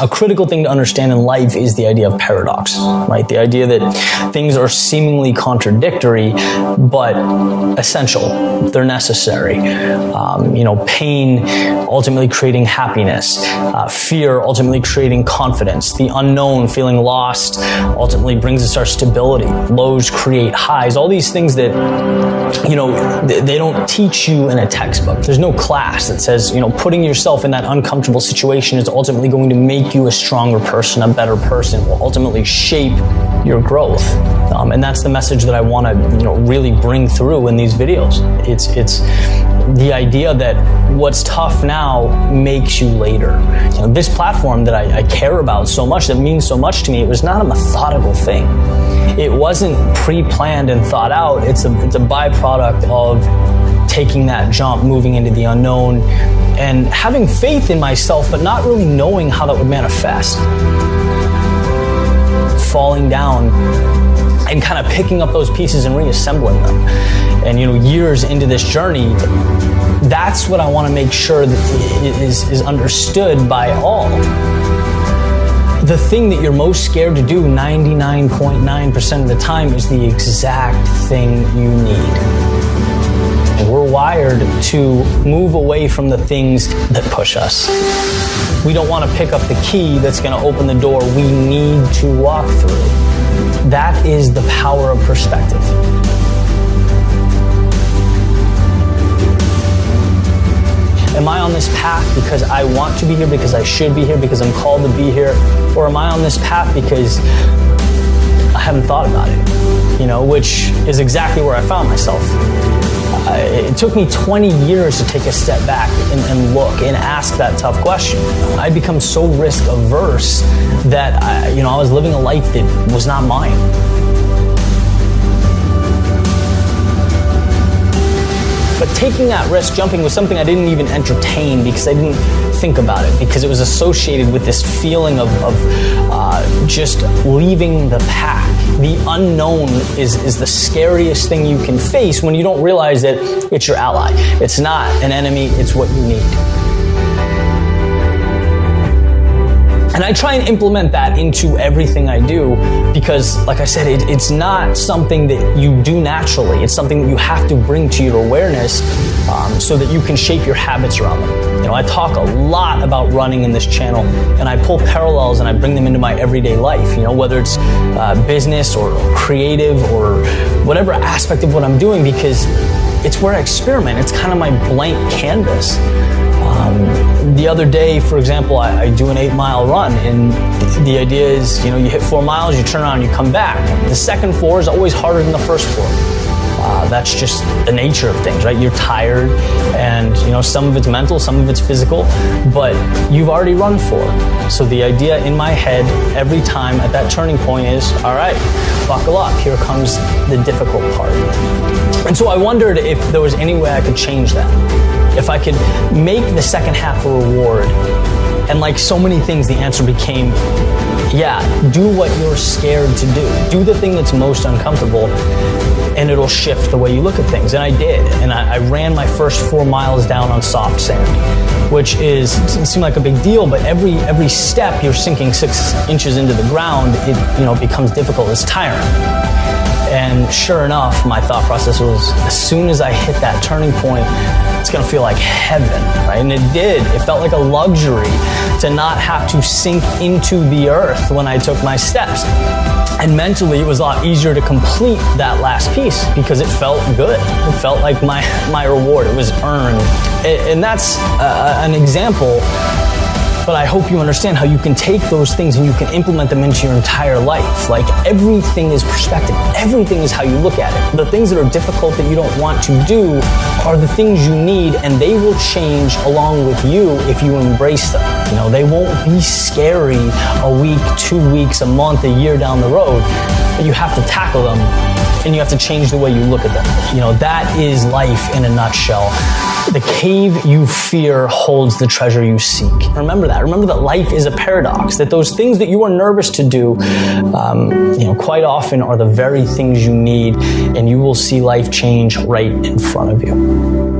A critical thing to understand in life is the idea of paradox, right? The idea that things are seemingly contradictory, but essential. They're necessary. Pain ultimately creating happiness, fear ultimately creating confidence, the unknown, feeling lost, ultimately brings us our stability. Lows create highs. All these things that, they don't teach you in a textbook. There's no class that says, putting yourself in that uncomfortable situation is ultimately going to make you a stronger person, a better person, will ultimately shape your growth. And that's the message that I want to, really bring through in these videos. It's the idea that what's tough now makes you later. This platform that I care about so much, that means so much to me, it was not a methodical thing. It wasn't pre-planned and thought out. It's a byproduct of taking that jump, moving into the unknown, and having faith in myself, but not really knowing how that would manifest. Falling down and kind of picking up those pieces and reassembling them. And years into this journey, that's what I want to make sure that is understood by all. The thing that you're most scared to do 99.9% of the time is the exact thing you need. We're wired to move away from the things that push us. We don't want to pick up the key that's going to open the door we need to walk through. That is the power of perspective. Am I on this path because I want to be here, because I should be here, because I'm called to be here? Or am I on this path because I haven't thought about it? Which is exactly where I found myself. It took me 20 years to take a step back and look and ask that tough question. I'd become so risk averse that I was living a life that was not mine. But taking that risk, jumping, was something I didn't even entertain because I didn't think about it, because it was associated with this feeling of just leaving the pack. The unknown is the scariest thing you can face when you don't realize that it's your ally. It's not an enemy, it's what you need. And I try and implement that into everything I do because, like I said, it's not something that you do naturally. It's something that you have to bring to your awareness so that you can shape your habits around them. I talk a lot about running in this channel, and I pull parallels and I bring them into my everyday life, whether it's business or creative or whatever aspect of what I'm doing, because it's where I experiment. It's kind of my blank canvas. The other day, for example, I do an 8-mile run, and the idea is, you hit 4 miles, you turn around, you come back. The second 4 is always harder than the first 4. That's just the nature of things, right? You're tired, and some of it's mental, some of it's physical, but you've already run 4. So the idea in my head every time at that turning point is, all right, buckle up, here comes the difficult part. And so I wondered if there was any way I could change that. If I could make the second half a reward. And like so many things, the answer became, do what you're scared to do. Do the thing that's most uncomfortable, and it'll shift the way you look at things. And I did. And I ran my first 4 miles down on soft sand, which doesn't seem like a big deal, but every step you're sinking 6 inches into the ground, it becomes difficult. It's tiring. And sure enough, my thought process was, as soon as I hit that turning point, it's gonna feel like heaven, right? And it did. It felt like a luxury to not have to sink into the earth when I took my steps. And mentally, it was a lot easier to complete that last piece because it felt good. It felt like my reward. It was earned. And that's an example. But I hope you understand how you can take those things and you can implement them into your entire life. Like, everything is perspective. Everything is how you look at it. The things that are difficult that you don't want to do are the things you need, and they will change along with you if you embrace them. They won't be scary a week, 2 weeks, a month, a year down the road, but you have to tackle them and you have to change the way you look at them. That is life in a nutshell. The cave you fear holds the treasure you seek. Remember that. Remember that life is a paradox, that those things that you are nervous to do, quite often are the very things you need, and you will see life change right in front of you.